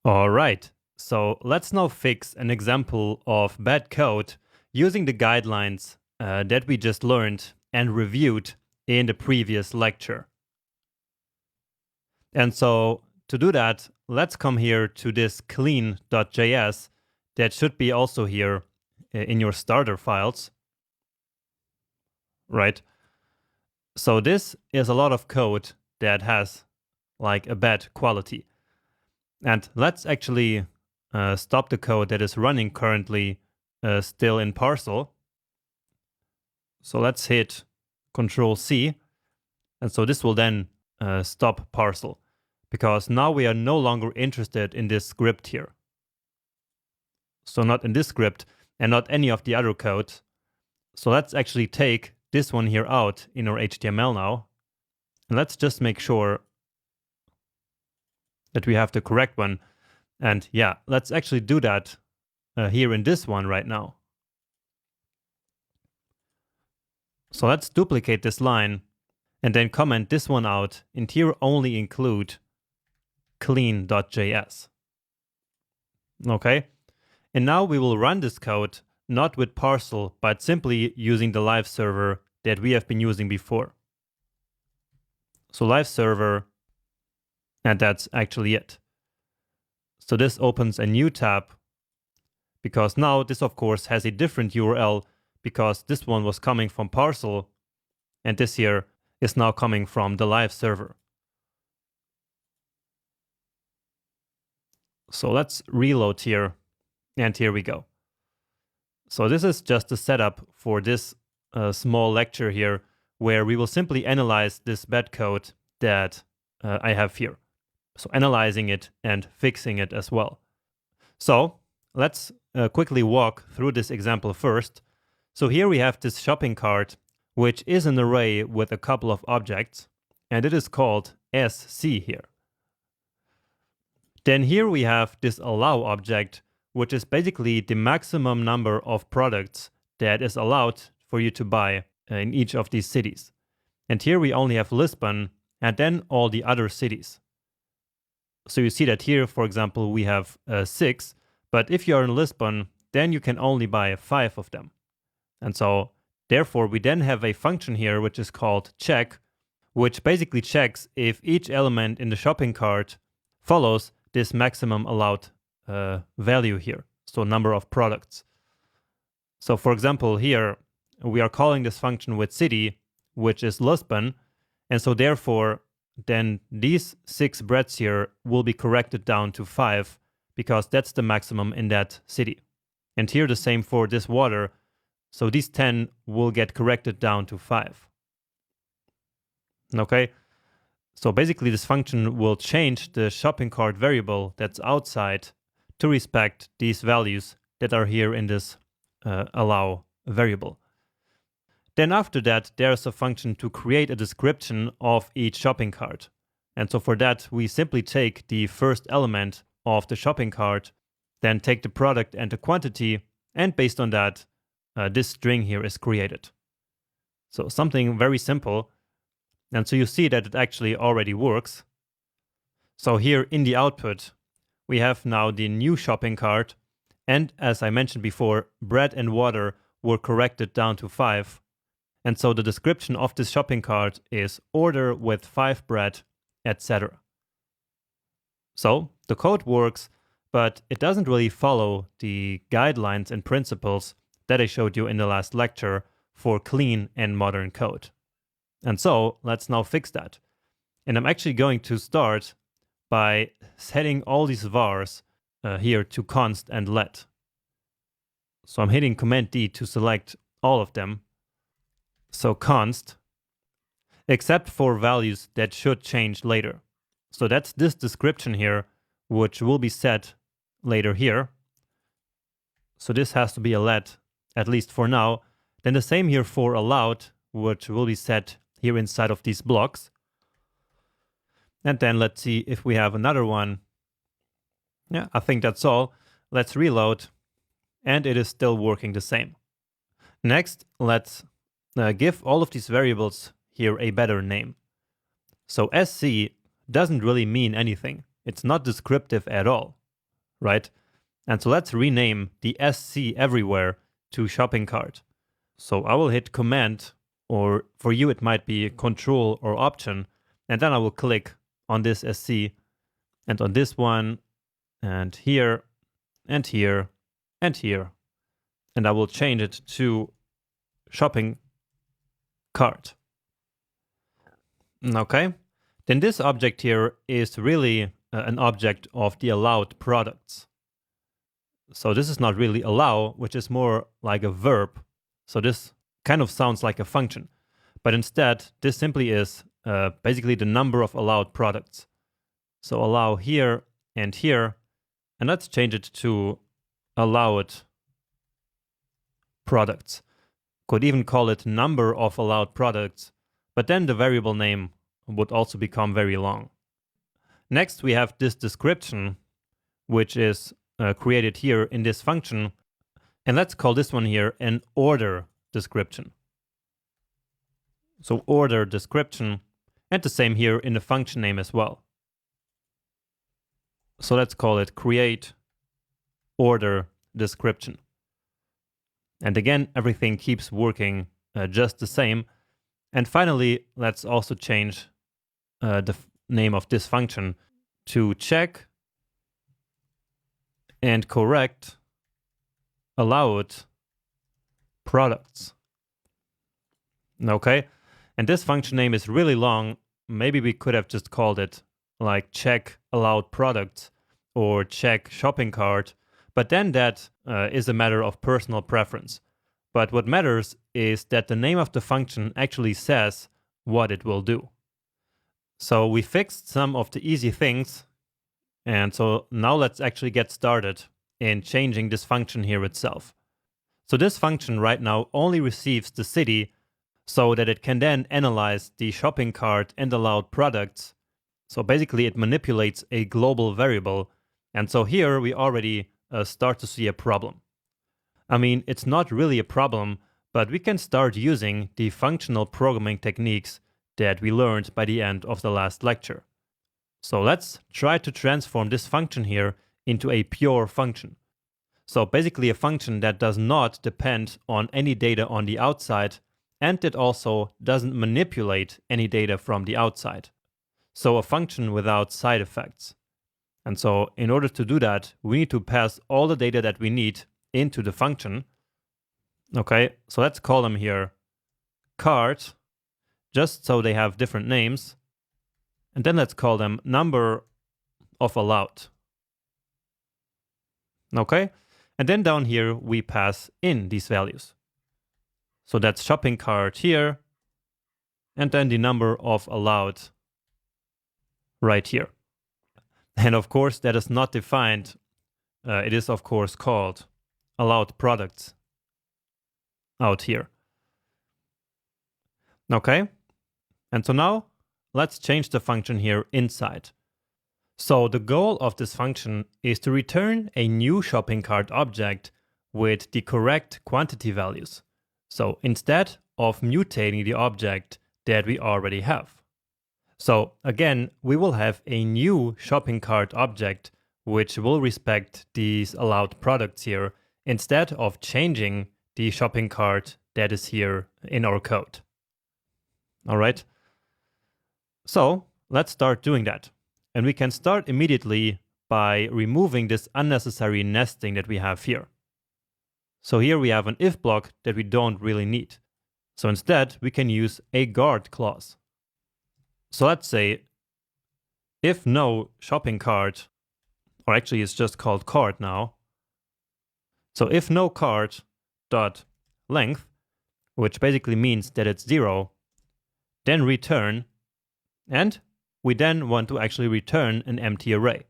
All right, so let's now fix an example of bad code using the guidelines that we just learned and reviewed in the previous lecture. And so to do that, let's come here to this clean.js that should be also here in your starter files, right? So this is a lot of code that has like a bad quality. And let's actually stop the code that is running currently still in Parcel. So let's hit Control C. And so this will then stop Parcel, because now we are no longer interested in this script here. So not in this script and not any of the other code. So let's actually take this one here out in our HTML now. And let's just make sure that we have the correct one. And yeah, let's actually do that here in this one right now. So let's duplicate this line and then comment this one out and here only include clean.js. Okay, and now we will run this code not with Parcel, but simply using the live server that we have been using before. So live server, and that's actually it. So this opens a new tab, because now this of course has a different URL, because this one was coming from Parcel and this here is now coming from the live server. So let's reload here, and here we go. So this is just the setup for this small lecture here, where we will simply analyze this bad code that I have here. So analyzing it and fixing it as well. So let's quickly walk through this example first. So here we have this shopping cart, which is an array with a couple of objects, and it is called SC here. Then here we have this allow object, which is basically the maximum number of products that is allowed for you to buy in each of these cities. And here we only have Lisbon and then all the other cities. So you see that here, for example, we have 6, but if you're in Lisbon, then you can only buy 5 of them. And so therefore we then have a function here which is called check, which basically checks if each element in the shopping cart follows this maximum allowed value here, so number of products. So for example, here we are calling this function with city, which is Lisbon, and so therefore then these 6 breads here will be corrected down to 5, because that's the maximum in that city. And here the same for this water, so these 10 will get corrected down to 5. Okay, so basically this function will change the shopping cart variable that's outside to respect these values that are here in this allow variable. Then after that, there's a function to create a description of each shopping cart. And so for that, we simply take the first element of the shopping cart, then take the product and the quantity, and based on that, this string here is created. So something very simple. And so you see that it actually already works. So here in the output, we have now the new shopping cart. And as I mentioned before, bread and water were corrected down to 5. And so the description of this shopping cart is order with 5 bread, etc. So the code works, but it doesn't really follow the guidelines and principles that I showed you in the last lecture for clean and modern code. And so let's now fix that. And I'm actually going to start by setting all these vars here to const and let. So I'm hitting Command D to select all of them. So const, except for values that should change later. So that's this description here, which will be set later here. So this has to be a let, at least for now. Then the same here for allowed, which will be set here inside of these blocks. And then let's see if we have another one. Yeah, I think that's all. Let's reload. And it is still working the same. Next, let's give all of these variables here a better name. So SC doesn't really mean anything. It's not descriptive at all. right? And so let's rename the SC everywhere to shopping cart. So I will hit Command, or for you it might be Control or Option, and then I will click on this SC and on this one and here and here and here. And I will change it to shopping cart. Okay, then this object here is really an object of the allowed products. So this is not really allow, which is more like a verb. So this kind of sounds like a function, but instead this simply is basically the number of allowed products. So allow here and here, and let's change it to allowed products. Could even call it number of allowed products, but then the variable name would also become very long. Next, we have this description, which is created here in this function. And let's call this one here an order description. So order description, and the same here in the function name as well. So let's call it create order description. And again, everything keeps working just the same. And finally, let's also change the name of this function to check and correct allowed products. Okay, and this function name is really long. Maybe we could have just called it like check allowed products or check shopping cart, but then that is a matter of personal preference. But what matters is that the name of the function actually says what it will do. So we fixed some of the easy things, and so now let's actually get started in changing this function here itself. So this function right now only receives the city so that it can then analyze the shopping cart and allowed products. So basically it manipulates a global variable, and so here we already start to see a problem. I mean, it's not really a problem, but we can start using the functional programming techniques that we learned by the end of the last lecture. So let's try to transform this function here into a pure function. So basically a function that does not depend on any data on the outside, and it also doesn't manipulate any data from the outside. So a function without side effects. And so in order to do that, we need to pass all the data that we need into the function. Okay, so let's call them here cart, just so they have different names. And then let's call them number of allowed. Okay, and then down here we pass in these values. So that's shopping cart here, and then the number of allowed right here. And of course that is not defined. It is of course called allowed products out here. Okay, and so now let's change the function here inside. So the goal of this function is to return a new shopping cart object with the correct quantity values. So instead of mutating the object that we already have. So again, we will have a new shopping cart object which will respect these allowed products here instead of changing the shopping cart that is here in our code. All right. So let's start doing that. And we can start immediately by removing this unnecessary nesting that we have here. So here we have an if block that we don't really need. So instead, we can use a guard clause. So let's say if no shopping cart, or actually it's just called cart now. So if no cart dot length, which basically means that it's 0, then return, and we then want to actually return an empty array.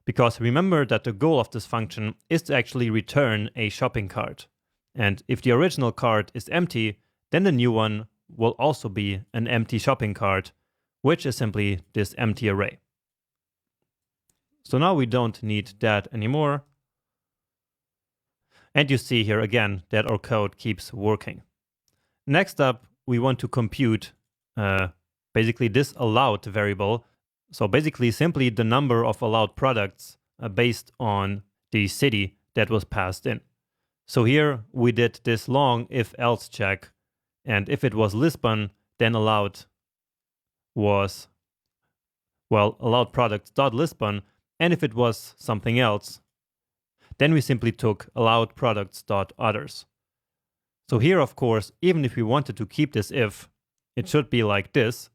Because remember that the goal of this function is to actually return a shopping cart. And if the original cart is empty, then the new one will also be an empty shopping cart, which is simply this empty array. So now we don't need that anymore. And you see here again that our code keeps working. Next up, we want to compute basically this allowed variable. So basically simply the number of allowed products based on the city that was passed in. So here we did this long if-else check, and if it was Lisbon, then allowed was, well, allowed products.lisbon, and if it was something else, then we simply took allowed products.others. So here, of course, even if we wanted to keep this if, it should be like this,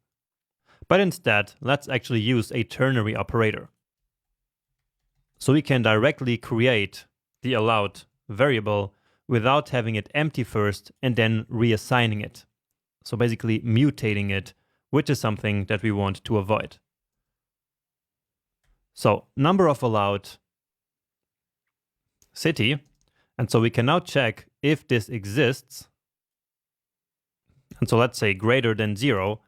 but instead, let's actually use a ternary operator. So we can directly create the allowed variable without having it empty first and then reassigning it. So basically mutating it, which is something that we want to avoid. So number of allowed city. And so we can now check if this exists. And so let's say greater than 0.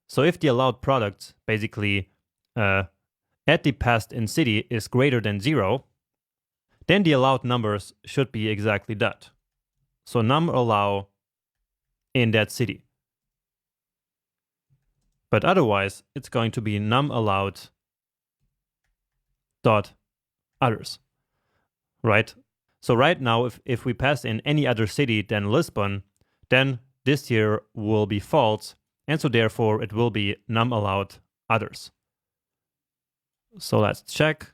So if the allowed product basically at the passed in city is greater than 0, then the allowed numbers should be exactly that. So num allow in that city. But otherwise, it's going to be num allowed dot others, right? So right now, if we pass in any other city than Lisbon, then this here will be false, and so therefore it will be num allowed others. So let's check.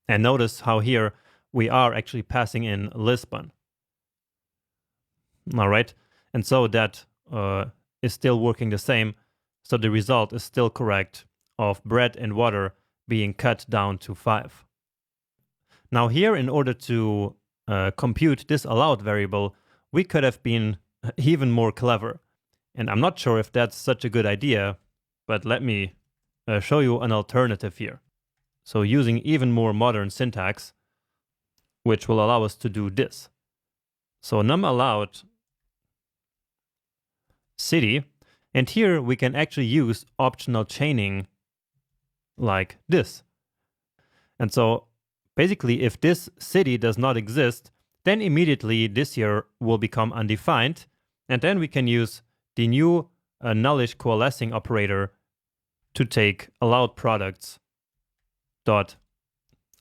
And notice how here we are actually passing in Lisbon. All right, and so that is still working the same. So the result is still correct of bread and water being cut down to 5. Now here, in order to compute this allowed variable, we could have been even more clever. And I'm not sure if that's such a good idea, but let me show you an alternative here. So using even more modern syntax, which will allow us to do this. So num allowed city, and here we can actually use optional chaining like this. And so basically, if this city does not exist, then immediately this here will become undefined, and then we can use the new nullish coalescing operator to take allowed products dot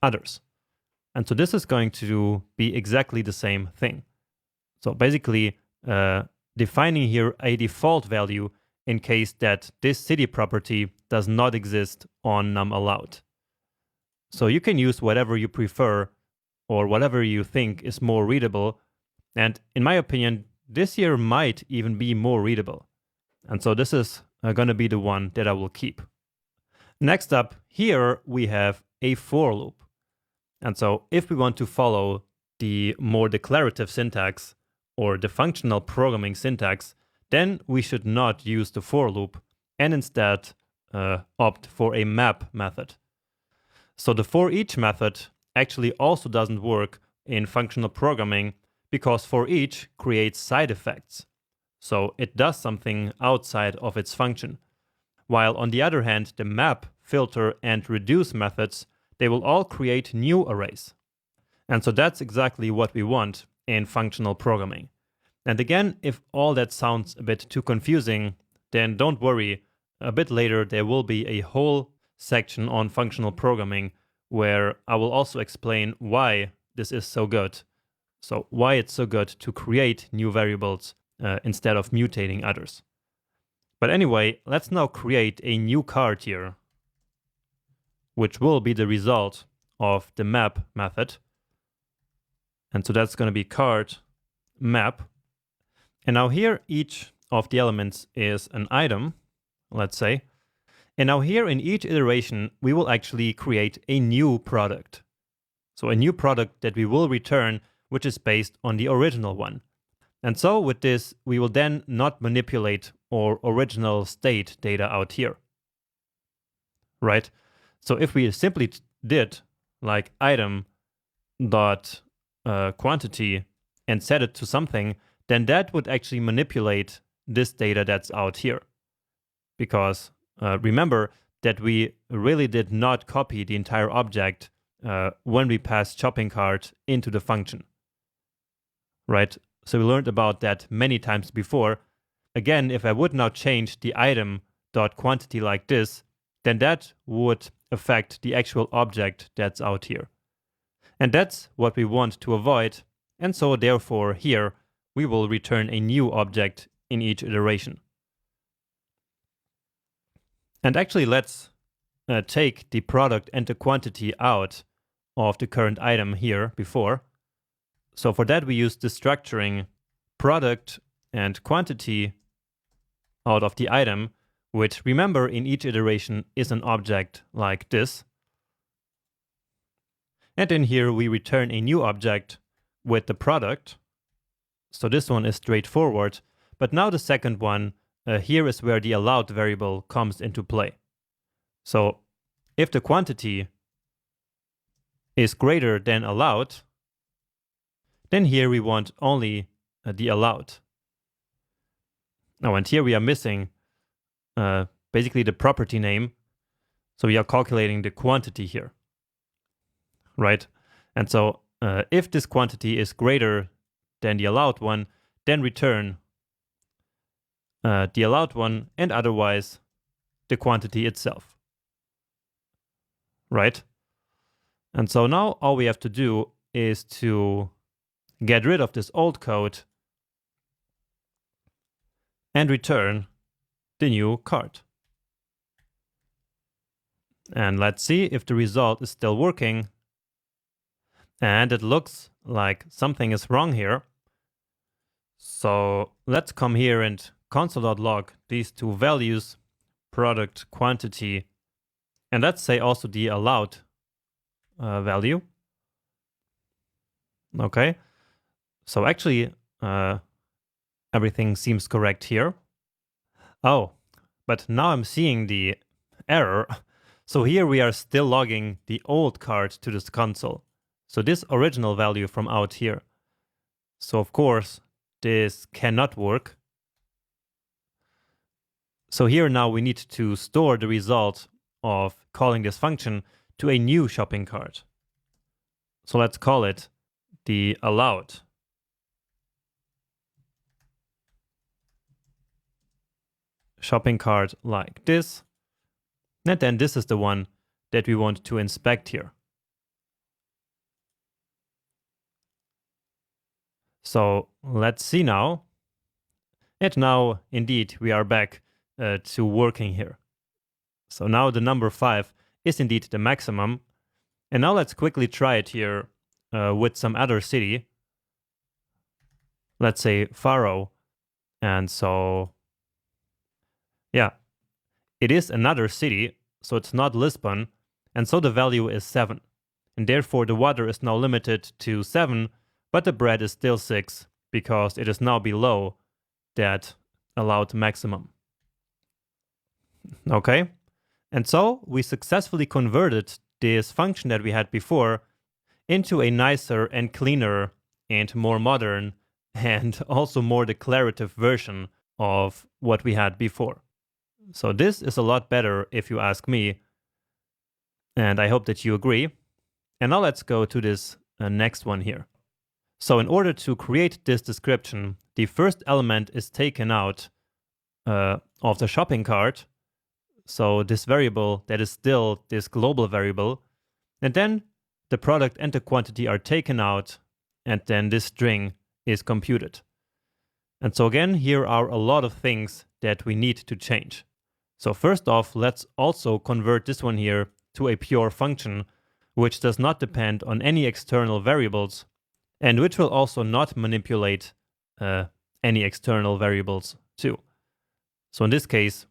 others. And so this is going to be exactly the same thing. So basically defining here a default value in case that this city property does not exist on num allowed. So you can use whatever you prefer or whatever you think is more readable. And in my opinion, this here might even be more readable. And so this is going to be the one that I will keep. Next up, here we have a for loop. And so if we want to follow the more declarative syntax or the functional programming syntax, then we should not use the for loop and instead opt for a map method. So the for each method actually also doesn't work in functional programming because for each creates side effects. So it does something outside of its function. While on the other hand, the map, filter, and reduce methods, they will all create new arrays. And so that's exactly what we want in functional programming. And again, if all that sounds a bit too confusing, then don't worry. A bit later, there will be a whole section on functional programming where I will also explain why this is so good. So why it's so good to create new variables instead of mutating others. But anyway, let's now create a new card here, which will be the result of the map method. And so that's going to be card map. And now here, each of the elements is an item, let's say. And now here in each iteration, we will actually create a new product. So a new product that we will return, which is based on the original one. And so with this, we will then not manipulate our original state data out here, right? So if we simply did like item dot quantity and set it to something, then that would actually manipulate this data that's out here. Because remember that we really did not copy the entire object when we passed shopping cart into the function, right? So we learned about that many times before. Again, if I would now change the item dot quantity like this, then that would affect the actual object that's out here. And that's what we want to avoid. And so therefore here we will return a new object in each iteration. And actually let's take the product and the quantity out of the current item here before. So for that we use the structuring product and quantity out of the item, which, remember, in each iteration is an object like this. And in here we return a new object with the product. So this one is straightforward. But now the second one, here is where the allowed variable comes into play. So if the quantity is greater than allowed, then here we want only the allowed. Now, and here we are missing basically the property name. So we are calculating the quantity here, right? And so if this quantity is greater than the allowed one, then return the allowed one, and otherwise the quantity itself, right? And so now all we have to do is to get rid of this old code and return the new card. And let's see if the result is still working. And it looks like something is wrong here. So let's come here and console.log these two values, product quantity, and let's say also the allowed value. Okay, so actually everything seems correct here. Oh, but now I'm seeing the error. So here we are still logging the old card to this console. So this original value from out here. So of course, this cannot work. So here now we need to store the result of calling this function to a new shopping cart. So let's call it the allowed shopping cart like this. And then this is the one that we want to inspect here. So let's see now. And now indeed we are back to working here. So now the number 5 is indeed the maximum. And now let's quickly try it here with some other city. Let's say Faro. And so, yeah, it is another city, so it's not Lisbon. And so the value is 7. And therefore the water is now limited to 7, but the bread is still 6 because it is now below that allowed maximum. Okay, and so we successfully converted this function that we had before into a nicer and cleaner and more modern and also more declarative version of what we had before. So this is a lot better if you ask me, and I hope that you agree. And now let's go to this next one here. So in order to create this description, the first element is taken out of the shopping cart. So this variable that is still this global variable. And then the product and the quantity are taken out, and then this string is computed. And so again, here are a lot of things that we need to change. So first off, let's also convert this one here to a pure function, which does not depend on any external variables, and which will also not manipulate any external variables too. So in this case,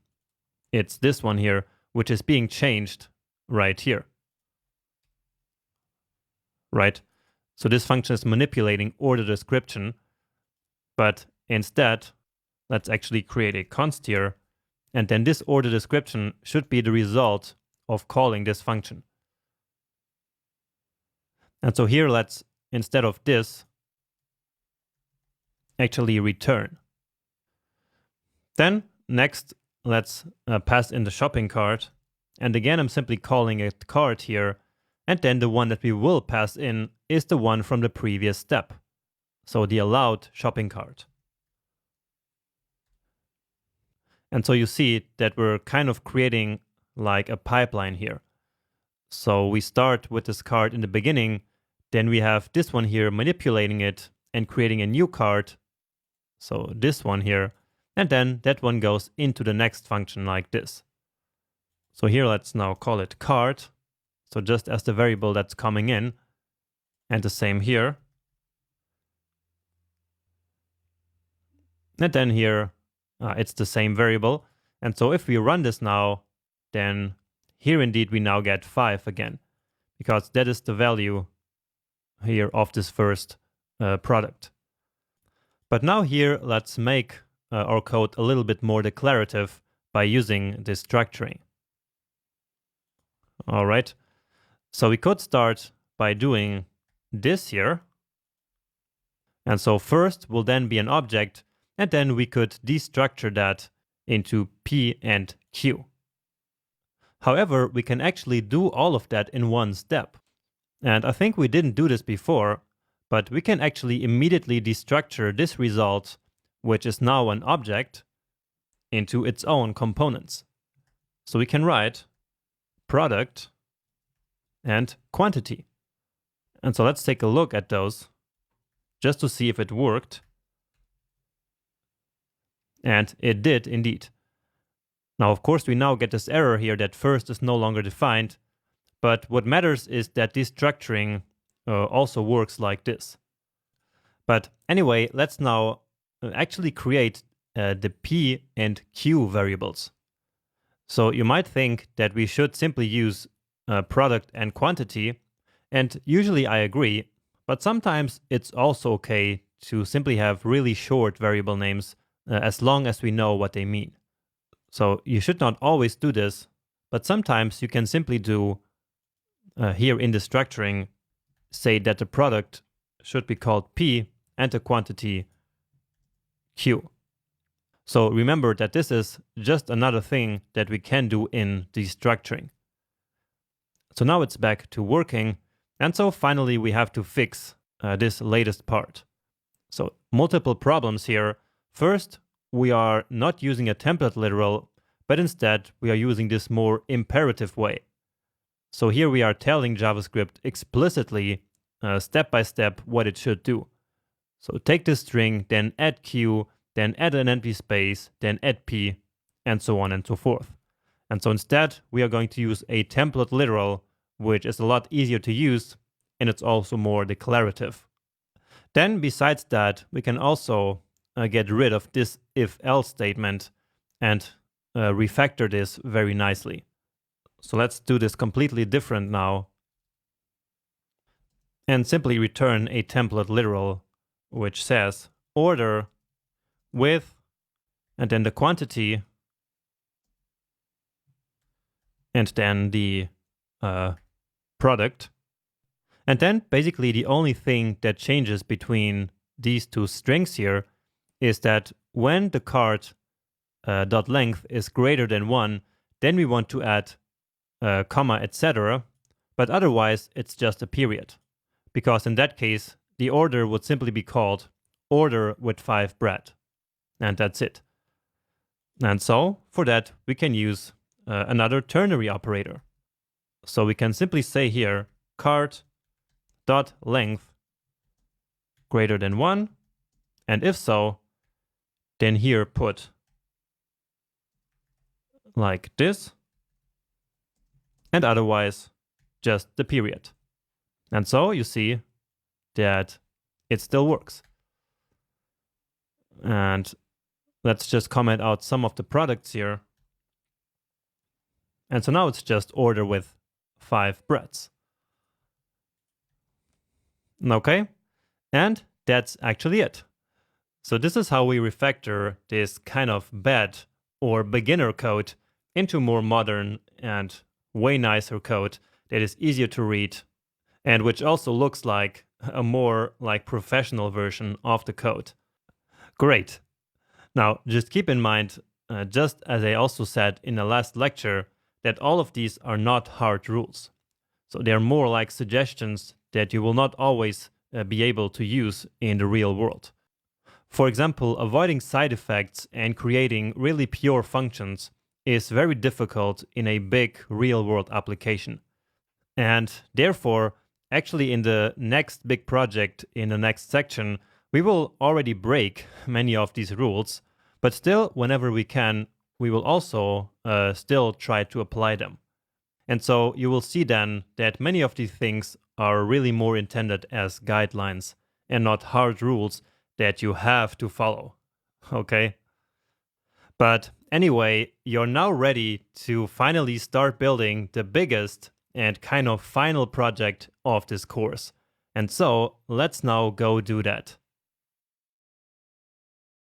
it's this one here, which is being changed right here. Right? So this function is manipulating order description, but instead, let's actually create a const here, and then this order description should be the result of calling this function. And so here let's, instead of this, actually return. Then next, let's pass in the shopping cart. And again, I'm simply calling it cart here. And then the one that we will pass in is the one from the previous step. So the allowed shopping cart. And so you see that we're kind of creating like a pipeline here. So we start with this card in the beginning, then we have this one here manipulating it and creating a new card. So this one here, and then that one goes into the next function like this. So here let's now call it card. So just as the variable that's coming in, and the same here. And then here, it's the same variable. And so if we run this now, then here indeed we now get 5 again, because that is the value here of this first product. But now here, let's make our code a little bit more declarative by using this structuring. All right, so we could start by doing this here. And so first will then be an object, and then we could destructure that into P and Q. However, we can actually do all of that in one step. And I think we didn't do this before, but we can actually immediately destructure this result, which is now an object, into its own components. So we can write product and quantity. And so let's take a look at those just to see if it worked. And it did indeed. Now, of course, we now get this error here that first is no longer defined, but what matters is that this structuring also works like this. But anyway, let's now actually create the P and Q variables. So you might think that we should simply use product and quantity, and usually I agree, but sometimes it's also okay to simply have really short variable names as long as we know what they mean. So you should not always do this, but sometimes you can simply do here in the structuring, say that the product should be called P and the quantity Q. So remember that this is just another thing that we can do in destructuring. So now it's back to working, and so finally we have to fix this latest part. So multiple problems here. First, we are not using a template literal, but instead we are using this more imperative way. So here we are telling JavaScript explicitly, step by step, what it should do. So take this string, then add Q, then add an empty space, then add P, and so on and so forth. And so instead, we are going to use a template literal, which is a lot easier to use, and it's also more declarative. Then besides that, we can also get rid of this if-else statement and refactor this very nicely. So let's do this completely different now and simply return a template literal which says order with, and then the quantity, and then the product. And then basically the only thing that changes between these two strings here is that when the card dot length is greater than 1, then we want to add comma, etc. But otherwise, it's just a period. Because in that case, the order would simply be called order with 5 bread. And that's it. And so, for that, we can use another ternary operator. So we can simply say here, card dot length greater than 1. And if so, then here put like this. And otherwise, just the period. And so you see that it still works. And let's just comment out some of the products here. And so now it's just order with 5 breads. Okay, and that's actually it. So this is how we refactor this kind of bad or beginner code into more modern and way nicer code that is easier to read and which also looks like a more like professional version of the code. Great. Now, just keep in mind, just as I also said in the last lecture, that all of these are not hard rules. So they're more like suggestions that you will not always be able to use in the real world. For example, avoiding side effects and creating really pure functions is very difficult in a big real-world application. And therefore, actually in the next big project in the next section, we will already break many of these rules, but still, whenever we can, we will also still try to apply them. And so you will see then that many of these things are really more intended as guidelines and not hard rules that you have to follow. Okay? But anyway, you're now ready to finally start building the biggest and kind of final project of this course. And so let's now go do that.